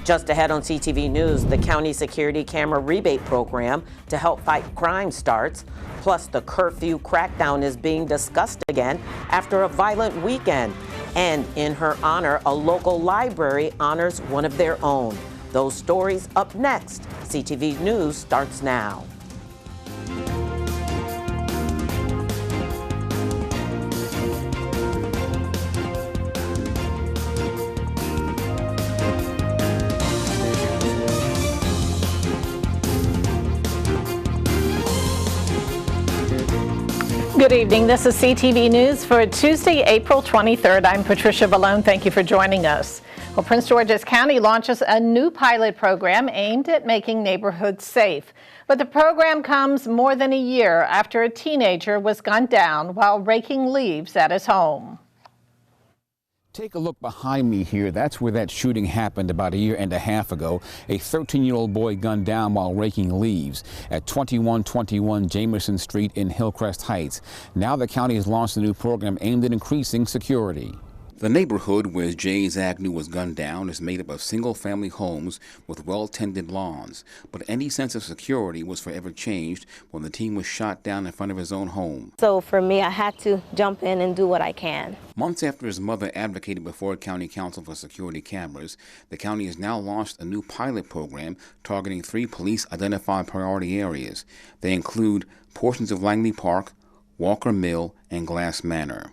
Just ahead on CTV News, the county security camera rebate program to help fight crime starts. Plus, the curfew crackdown is being discussed again after a violent weekend. And in her honor, a local library honors one of their own. Those stories up next. CTV News starts now. Good evening. This is CTV News for Tuesday, April 23rd. I'm Patricia Vallone. Thank you for joining us. Well, Prince George's County launches a new pilot program aimed at making neighborhoods safe. But the program comes more than a year after a teenager was gunned down while raking leaves at his home. Take a look behind me here. That's where that shooting happened about a year and a half ago. A 13-year-old boy gunned down while raking leaves at 2121 Jameson Street in Hillcrest Heights. Now the county has launched a new program aimed at increasing security. The neighborhood where Jay's Agnew was gunned down is made up of single-family homes with well-tended lawns. But any sense of security was forever changed when the teen was shot down in front of his own home. So for me, I had to jump in and do what I can. Months after his mother advocated before County Council for security cameras, the county has now launched a new pilot program targeting 3 police-identified priority areas. They include portions of Langley Park, Walker Mill, and Glass Manor.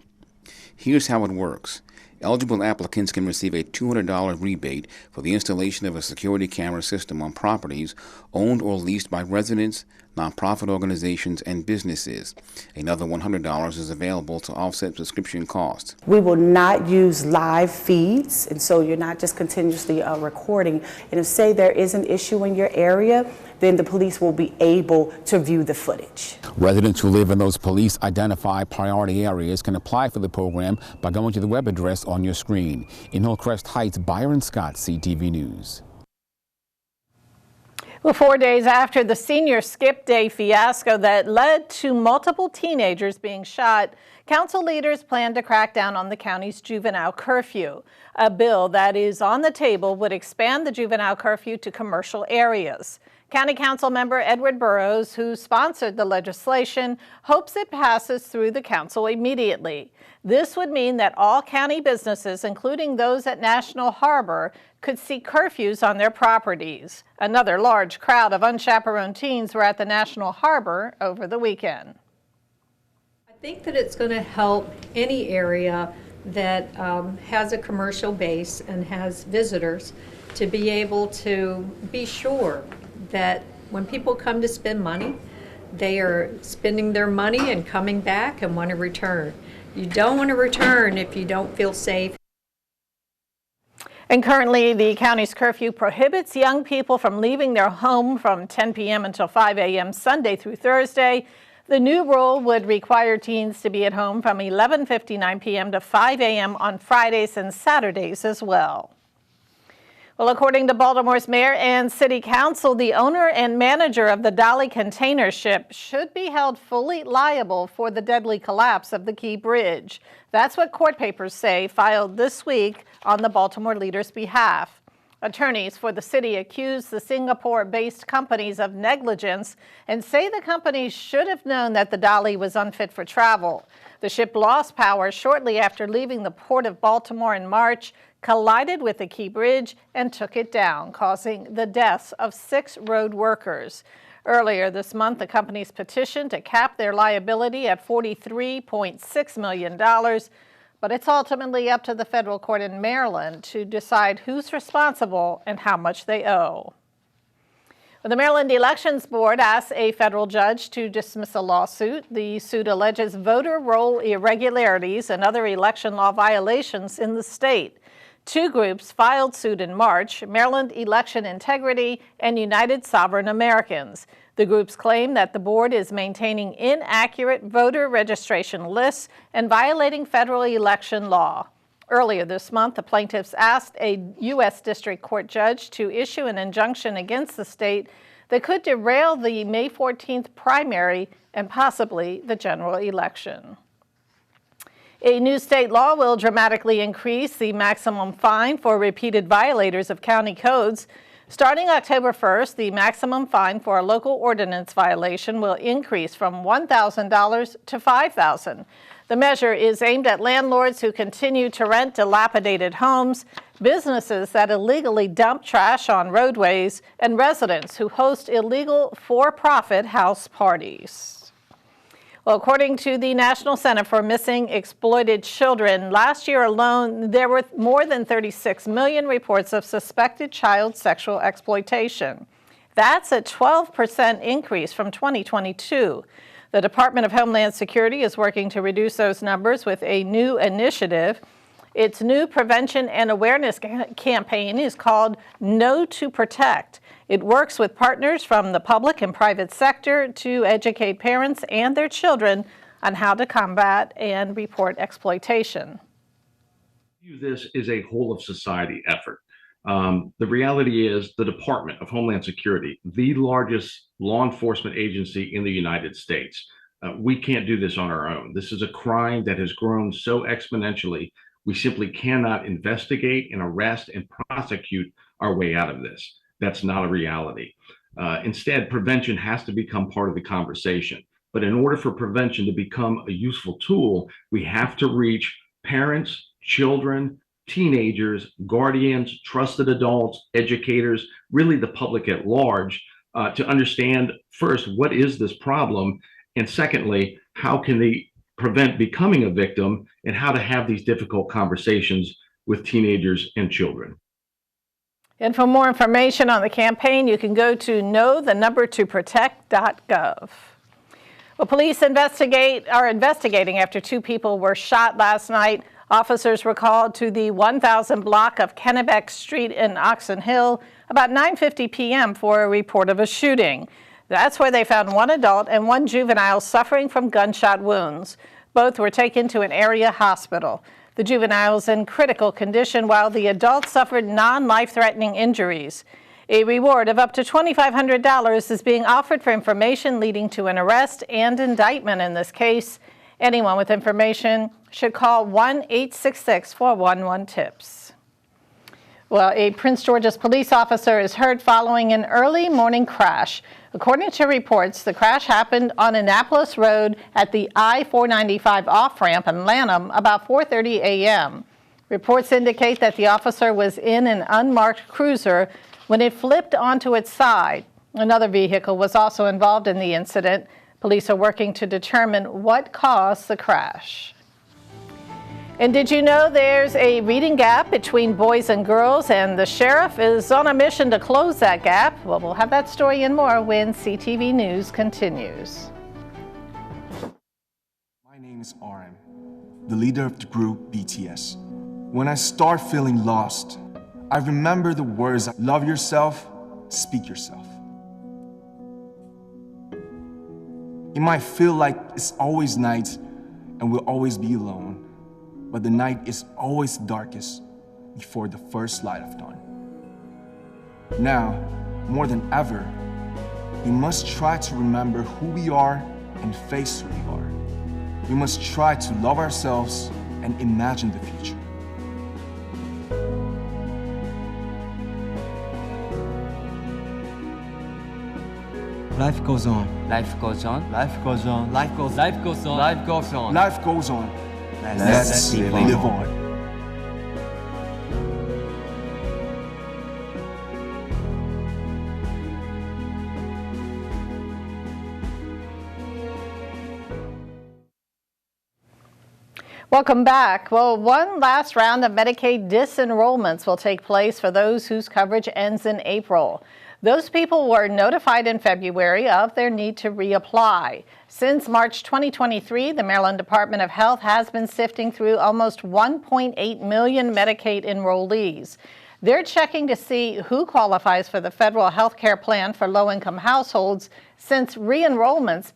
Here's how it works. Eligible applicants can receive a $200 rebate for the installation of a security camera system on properties owned or leased by residents, nonprofit organizations, and businesses. Another $100 is available to offset subscription costs. We will not use live feeds, and so you're not just continuously recording. And if, say, there is an issue in your area, then the police will be able to view the footage. Residents who live in those police-identified priority areas can apply for the program by going to the web address on your screen. In Hillcrest Heights, Byron Scott, CTV News. Well, 4 days after the senior skip day fiasco that led to multiple teenagers being shot, council leaders plan to crack down on the county's juvenile curfew. A bill that is on the table would expand the juvenile curfew to commercial areas. County Council member Edward Burrows, who sponsored the legislation, hopes it passes through the council immediately. This would mean that all county businesses, including those at National Harbor, could see curfews on their properties. Another large crowd of unchaperoned teens were at the National Harbor over the weekend. I think that it's going to help any area that has a commercial base and has visitors to be able to be sure that when people come to spend money, they are spending their money and coming back and want to return. You don't want to return if you don't feel safe. And currently, the county's curfew prohibits young people from leaving their home from 10 p.m. until 5 a.m. Sunday through Thursday. The new rule would require teens to be at home from 11:59 p.m. to 5 a.m. on Fridays and Saturdays as well. Well, according to Baltimore's mayor and city council, the owner and manager of the Dolly container ship should be held fully liable for the deadly collapse of the Key Bridge. That's what court papers say filed this week on the Baltimore leader's behalf. Attorneys for the city accuse the Singapore-based companies of negligence and say the companies should have known that the Dolly was unfit for travel. The ship lost power shortly after leaving the port of Baltimore in March, collided with the Key Bridge, and took it down, causing the deaths of 6 road workers. Earlier this month, the companies petitioned to cap their liability at $43.6 million, but it's ultimately up to the federal court in Maryland to decide who's responsible and how much they owe. The Maryland Elections Board asked a federal judge to dismiss a lawsuit. The suit alleges voter roll irregularities and other election law violations in the state. 2 groups filed suit in March: Maryland Election Integrity and United Sovereign Americans. The groups claim that the board is maintaining inaccurate voter registration lists and violating federal election law. Earlier this month, the plaintiffs asked a U.S. District Court judge to issue an injunction against the state that could derail the May 14th primary and possibly the general election. A new state law will dramatically increase the maximum fine for repeated violators of county codes. Starting October 1st, the maximum fine for a local ordinance violation will increase from $1,000 to $5,000. The measure is aimed at landlords who continue to rent dilapidated homes, businesses that illegally dump trash on roadways, and residents who host illegal for-profit house parties. Well, according to the National Center for Missing Exploited Children, last year alone, there were more than 36 million reports of suspected child sexual exploitation. That's a 12% increase from 2022. The Department of Homeland Security is working to reduce those numbers with a new initiative. Its new prevention and awareness campaign is called Know to Protect. It works with partners from the public and private sector to educate parents and their children on how to combat and report exploitation. This is a whole of society effort. The reality is the Department of Homeland Security, the largest law enforcement agency in the United States. We can't do this on our own. This is a crime that has grown so exponentially. We simply cannot investigate and arrest and prosecute our way out of this. That's not a reality. Instead, prevention has to become part of the conversation. But in order for prevention to become a useful tool, we have to reach parents, children, teenagers, guardians, trusted adults, educators, really the public at large, to understand first, what is this problem? And secondly, how can they prevent becoming a victim and how to have these difficult conversations with teenagers and children. And for more information on the campaign, you can go to knowthenumbertoprotect.gov. Well, police are investigating after 2 people were shot last night. Officers were called to the 1000 block of Kennebec Street in Oxon Hill about 9:50 p.m. for a report of a shooting. That's where they found 1 adult and 1 juvenile suffering from gunshot wounds. Both were taken to an area hospital. The juvenile's in critical condition while the adult suffered non-life-threatening injuries. A reward of up to $2,500 is being offered for information leading to an arrest and indictment in this case. Anyone with information should call 1-866-411-TIPS. Well, a Prince George's police officer is hurt following an early morning crash. According to reports, the crash happened on Annapolis Road at the I-495 off-ramp in Lanham about 4:30 a.m. Reports indicate that the officer was in an unmarked cruiser when it flipped onto its side. Another vehicle was also involved in the incident. Police are working to determine what caused the crash. And did you know there's a reading gap between boys and girls, and the sheriff is on a mission to close that gap? Well, we'll have that story and more when CTV News continues. My name is RM, the leader of the group BTS. When I start feeling lost, I remember the words, love yourself, speak yourself. It might feel like it's always night and we'll always be alone. But the night is always darkest before the first light of dawn. Now, more than ever, we must try to remember who we are and face who we are. We must try to love ourselves and imagine the future. Life goes on. Life goes on. Life goes on. Life goes on. Life goes on. Life goes on. Life goes on. Let's live on. Welcome back. Well, one last round of Medicaid disenrollments will take place for those whose coverage ends in April. Those people were notified in February of their need to reapply. Since March 2023, the Maryland Department of Health has been sifting through almost 1.8 million Medicaid enrollees. They're checking to see who qualifies for the federal health care plan for low-income households since re-enrollments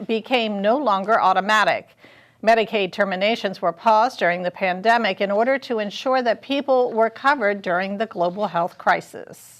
became no longer automatic. Medicaid terminations were paused during the pandemic in order to ensure that people were covered during the global health crisis.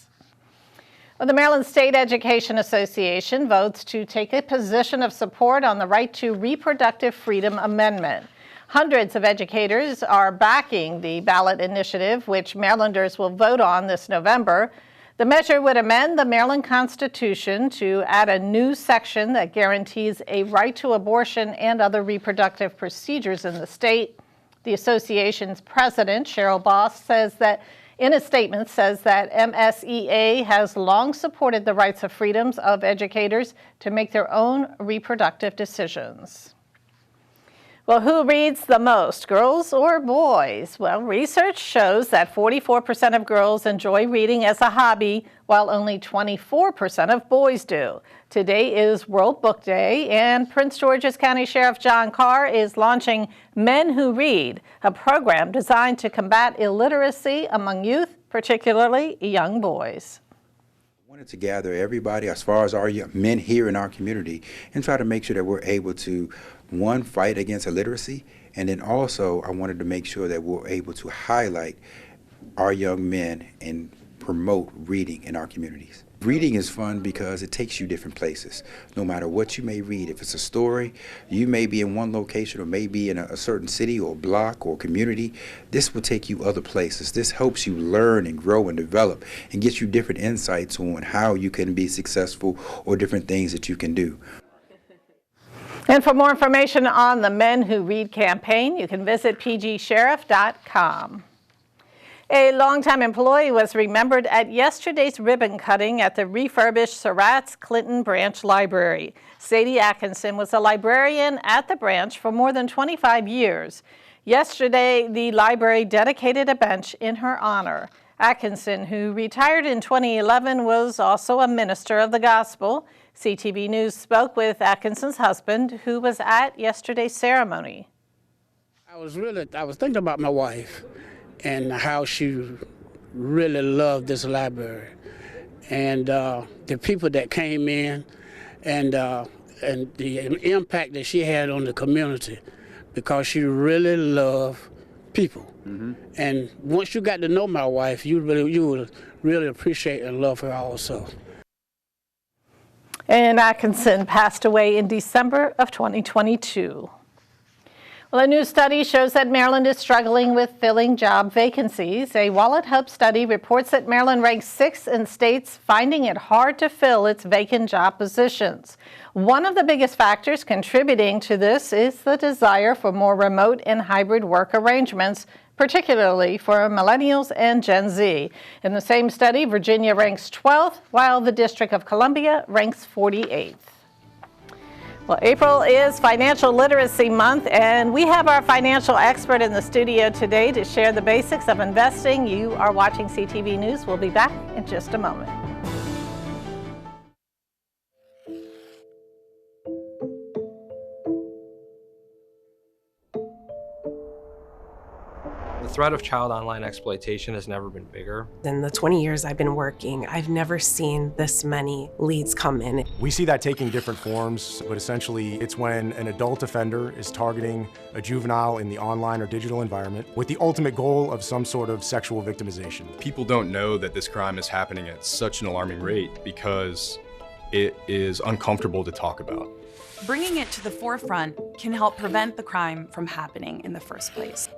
Well, the Maryland State Education Association votes to take a position of support on the Right to Reproductive Freedom Amendment. Hundreds of educators are backing the ballot initiative, which Marylanders will vote on this November. The measure would amend the Maryland Constitution to add a new section that guarantees a right to abortion and other reproductive procedures in the state. The association's president, Cheryl Boss, says that in a statement says that MSEA has long supported the rights and freedoms of educators to make their own reproductive decisions. Well, who reads the most, girls or boys? Well, research shows that 44% of girls enjoy reading as a hobby, while only 24% of boys do. Today is World Book Day, and Prince George's County Sheriff John Carr is launching Men Who Read, a program designed to combat illiteracy among youth, particularly young boys. I wanted to gather everybody as far as our men here in our community and try to make sure that we're able to, one, fight against illiteracy, and then also I wanted to make sure that we're able to highlight our young men and promote reading in our communities. Reading is fun because it takes you different places. No matter what you may read, if it's a story, you may be in one location or maybe in a certain city or block or community, this will take you other places. This helps you learn and grow and develop and gets you different insights on how you can be successful or different things that you can do. And for more information on the Men Who Read campaign, you can visit pgsheriff.com. A longtime employee was remembered at yesterday's ribbon cutting at the refurbished Surratt's Clinton Branch Library. Sadie Atkinson was a librarian at the branch for more than 25 years. Yesterday, the library dedicated a bench in her honor. Atkinson, who retired in 2011, was also a minister of the gospel. CTV News spoke with Atkinson's husband, who was at yesterday's ceremony. I was thinking about my wife and how she really loved this library, and the people that came in, and the impact that she had on the community, because she really loved people. Mm-hmm. And once you got to know my wife, you would really appreciate and love her also. And Atkinson passed away in December of 2022. Well, a new study shows that Maryland is struggling with filling job vacancies. A Wallet Hub study reports that Maryland ranks 6th in states, finding it hard to fill its vacant job positions. One of the biggest factors contributing to this is the desire for more remote and hybrid work arrangements, particularly for millennials and Gen Z. In the same study, Virginia ranks 12th, while the District of Columbia ranks 48th. Well, April is Financial Literacy Month, and we have our financial expert in the studio today to share the basics of investing. You are watching CTV News. We'll be back in just a moment. The threat of child online exploitation has never been bigger. In the 20 years I've been working, I've never seen this many leads come in. We see that taking different forms, but essentially it's when an adult offender is targeting a juvenile in the online or digital environment with the ultimate goal of some sort of sexual victimization. People don't know that this crime is happening at such an alarming rate because it is uncomfortable to talk about. Bringing it to the forefront can help prevent the crime from happening in the first place.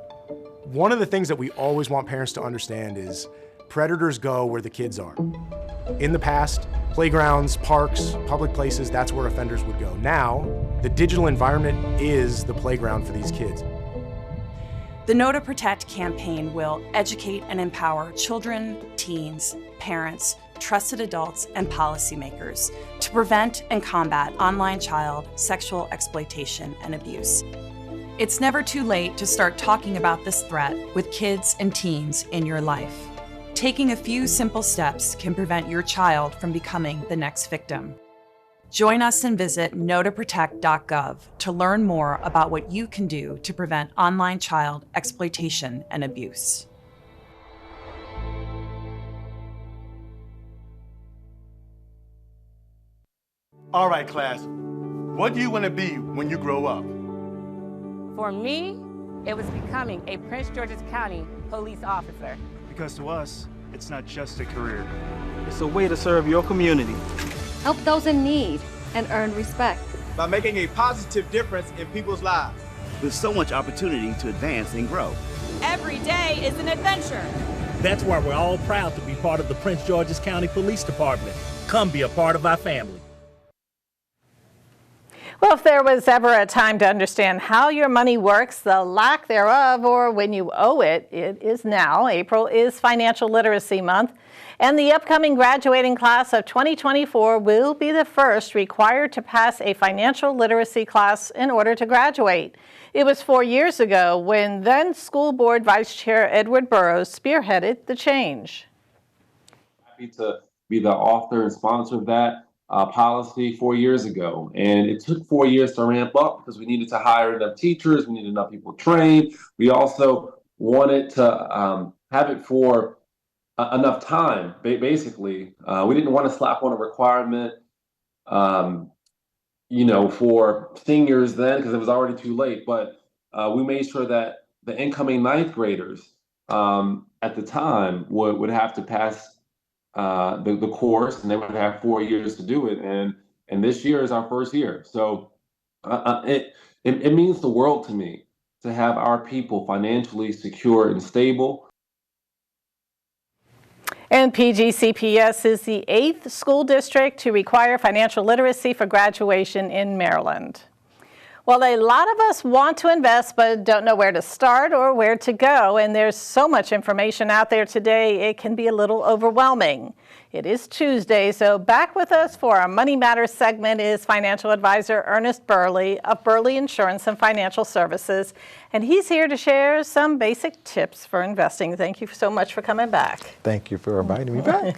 One of the things that we always want parents to understand is predators go where the kids are. In the past, playgrounds, parks, public places, that's where offenders would go. Now, the digital environment is the playground for these kids. The Know to Protect campaign will educate and empower children, teens, parents, trusted adults, and policymakers to prevent and combat online child sexual exploitation and abuse. It's never too late to start talking about this threat with kids and teens in your life. Taking a few simple steps can prevent your child from becoming the next victim. Join us and visit knowtoprotect.gov to learn more about what you can do to prevent online child exploitation and abuse. All right, class. What do you want to be when you grow up? For me, it was becoming a Prince George's County police officer. Because to us, it's not just a career. It's a way to serve your community. Help those in need and earn respect. By making a positive difference in people's lives. with so much opportunity to advance and grow. Every day is an adventure. That's why we're all proud to be part of the Prince George's County Police Department. Come be a part of our family. Well, if there was ever a time to understand how your money works, the lack thereof, or when you owe it, it is now. April is Financial Literacy Month, and the upcoming graduating class of 2024 will be the first required to pass a financial literacy class in order to graduate. It was 4 years ago when then School Board Vice Chair Edward Burrows spearheaded the change. Happy to be the author and sponsor of that policy 4 years ago. And it took 4 years to ramp up because we needed to hire enough teachers, we needed enough people trained. We also wanted to have it for enough time, basically. We didn't want to slap on a requirement, for seniors then because it was already too late. But we made sure that the incoming ninth graders at the time would have to pass the course, and they would have 4 years to do it. And this year is our first year. So it means the world to me to have our people financially secure and stable. And PGCPS is the 8th school district to require financial literacy for graduation in Maryland. Well, a lot of us want to invest but don't know where to start or where to go, and there's so much information out there today it can be a little overwhelming. It is Tuesday, so back with us for our Money Matters segment is financial advisor Ernest Burley of Burley Insurance and Financial Services, and he's here to share some basic tips for investing. Thank you so much for coming back. Thank you for inviting me back.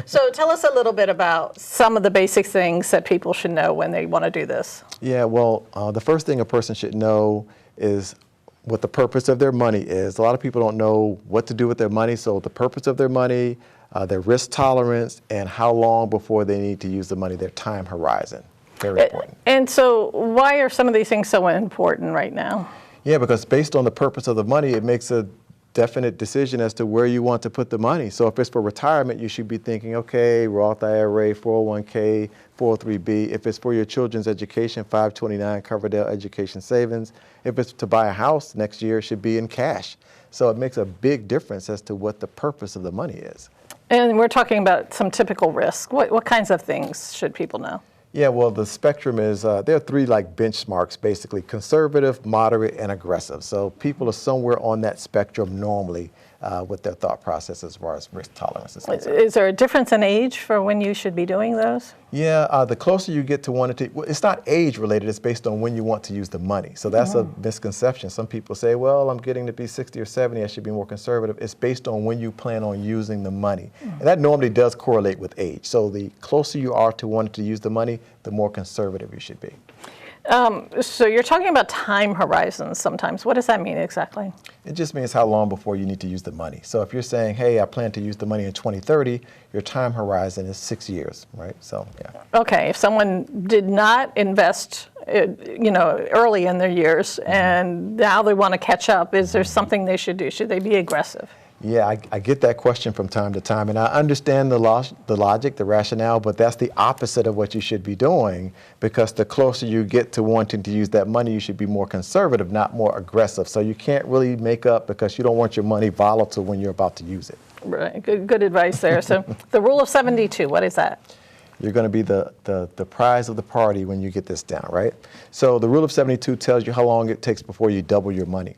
So tell us a little bit about some of the basic things that people should know when they want to do this. Yeah, well, the first thing a person should know is what the purpose of their money is. A lot of people don't know what to do with their money, so the purpose of their money, their risk tolerance, and how long before they need to use the money, their time horizon. Very important. And so why are some of these things so important right now? Yeah, because based on the purpose of the money, it makes a definite decision as to where you want to put the money. So if it's for retirement, you should be thinking, okay, Roth IRA, 401k, 403b. If it's for your children's education, 529, Coverdell Education Savings. If it's to buy a house next year, it should be in cash. So it makes a big difference as to what the purpose of the money is. And we're talking about some typical risk. What kinds of things should people know? Yeah, well, the spectrum is, there are three benchmarks, basically: conservative, moderate, and aggressive. So people are somewhere on that spectrum normally with their thought process as far as risk tolerance is concerned. Is there a difference in age for when you should be doing those? Yeah, the closer you get to wanting to, well, it's not age related, it's based on when you want to use the money. So that's a misconception. Some people say, well, I'm getting to be 60 or 70, I should be more conservative. It's based on when you plan on using the money. And that normally does correlate with age. So the closer you are to wanting to use the money, the more conservative you should be. So you're talking about time horizons sometimes. What does that mean exactly? It just means how long before you need to use the money. So if you're saying, hey, I plan to use the money in 2030, your time horizon is 6 years, right? So, yeah. Okay, if someone did not invest, early in their years and now they want to catch up, is there something they should do? Should they be aggressive? Yeah, I get that question from time to time, and I understand the logic, the rationale, but that's the opposite of what you should be doing, because the closer you get to wanting to use that money, you should be more conservative, not more aggressive. So you can't really make up because you don't want your money volatile when you're about to use it. Right, good advice there. So the rule of 72, what is that? You're going to be the prize of the party when you get this down, right? So the rule of 72 tells you how long it takes before you double your money.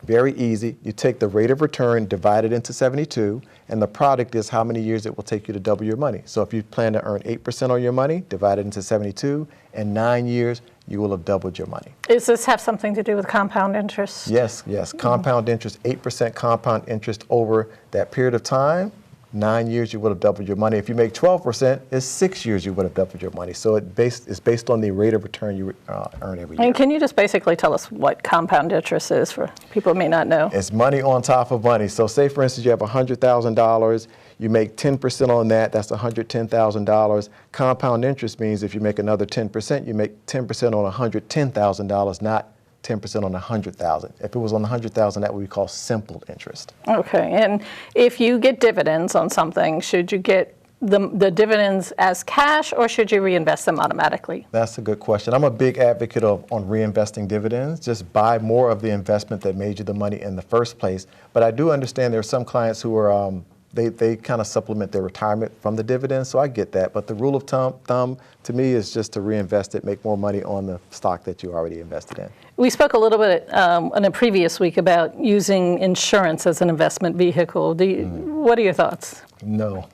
Very easy. You take the rate of return, divide it into 72, and the product is how many years it will take you to double your money. So if you plan to earn 8% on your money, divide it into 72, in 9 years, you will have doubled your money. Does this have something to do with compound interest? Yes. Compound interest, 8% compound interest over that period of time. 9 years, you would have doubled your money. If you make 12%, it's 6 years you would have doubled your money. So it's based on the rate of return you earn every year. And can you just basically tell us what compound interest is for people who may not know? It's money on top of money. So say, for instance, you have $100,000. You make 10% on that. That's $110,000. Compound interest means if you make another 10%, you make 10% on $110,000, not 10% on 100,000. If it was on 100,000, that would be called simple interest. Okay, and if you get dividends on something, should you get the dividends as cash, or should you reinvest them automatically? That's a good question. I'm a big advocate on reinvesting dividends. Just buy more of the investment that made you the money in the first place. But I do understand there are some clients who are they kind of supplement their retirement from the dividends, so I get that. But the rule of thumb to me is just to reinvest it, make more money on the stock that you already invested in. We spoke a little bit in a previous week about using insurance as an investment vehicle. What are your thoughts? No.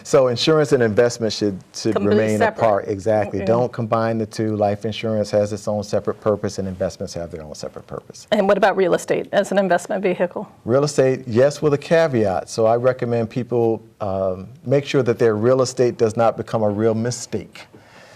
So insurance and investment should remain apart. Exactly. Don't combine the two. Life insurance has its own separate purpose, and investments have their own separate purpose. And what about real estate as an investment vehicle? Real estate, yes, with a caveat. So I recommend people make sure that their real estate does not become a real mistake.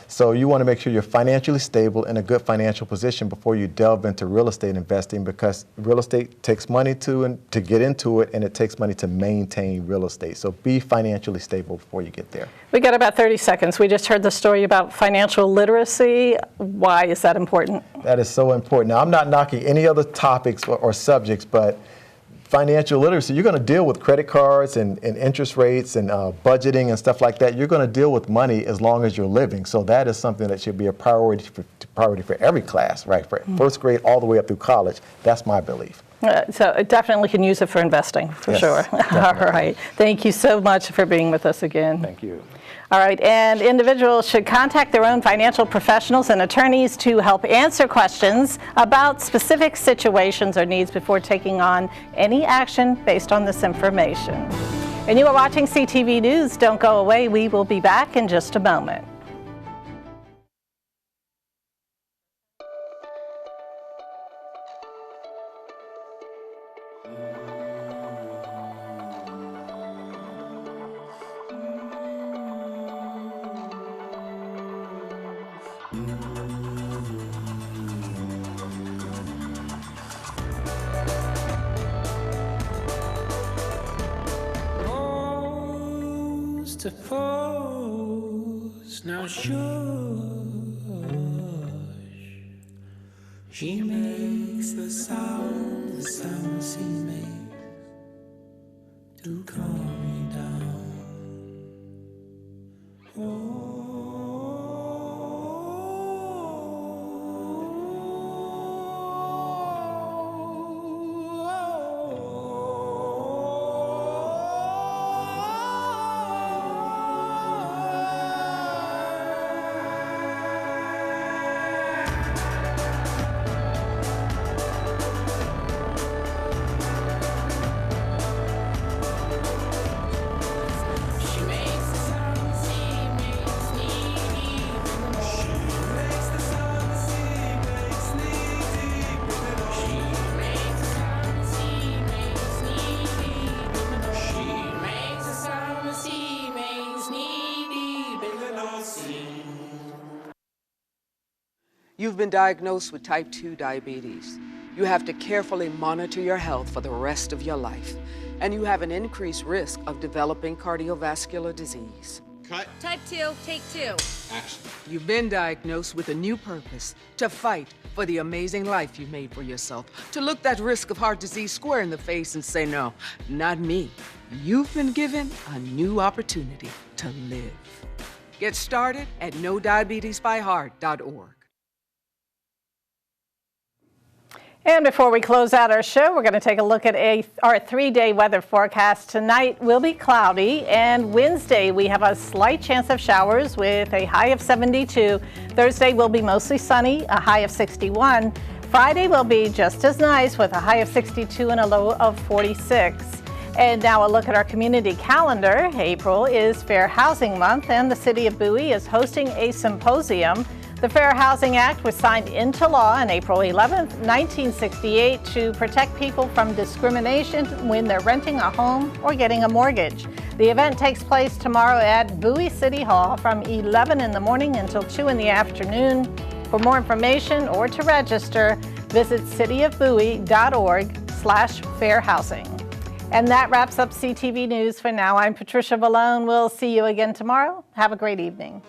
So you want to make sure you're financially stable in a good financial position before you delve into real estate investing, because real estate takes money to get into it, and it takes money to maintain real estate. So be financially stable before you get there. We got about 30 seconds. We just heard the story about financial literacy. Why is that important? That is so important. Now, I'm not knocking any other topics or subjects, but financial literacy, you're going to deal with credit cards and interest rates and budgeting and stuff like that. You're going to deal with money as long as you're living. So that is something that should be a priority for every class, right? For first grade all the way up through college. That's my belief. So it definitely can use it for investing, for sure. All right. Thank you so much for being with us again. Thank you. All right, and individuals should contact their own financial professionals and attorneys to help answer questions about specific situations or needs before taking on any action based on this information. And you are watching CTV News. Don't go away. We will be back in just a moment. To pose, now shush. She makes the sound she makes to calm me down. You've been diagnosed with type 2 diabetes. You have to carefully monitor your health for the rest of your life, and you have an increased risk of developing cardiovascular disease. Cut. Type 2, take 2. Action. You've been diagnosed with a new purpose: to fight for the amazing life you made for yourself, to look that risk of heart disease square in the face and say, no, not me. You've been given a new opportunity to live. Get started at NoDiabetesByHeart.org. And before we close out our show, we're going to take a look at our 3-day weather forecast. Tonight will be cloudy, and Wednesday we have a slight chance of showers with a high of 72. Thursday will be mostly sunny, a high of 61. Friday will be just as nice with a high of 62 and a low of 46. And now a look at our community calendar. April is Fair Housing Month, and the City of Bowie is hosting a symposium. The Fair Housing Act was signed into law on April 11, 1968 to protect people from discrimination when they're renting a home or getting a mortgage. The event takes place tomorrow at Bowie City Hall from 11 in the morning until 2 in the afternoon. For more information or to register, visit cityofbowie.org/fairhousing. And that wraps up CTV News for now. I'm Patricia Vallone. We'll see you again tomorrow. Have a great evening.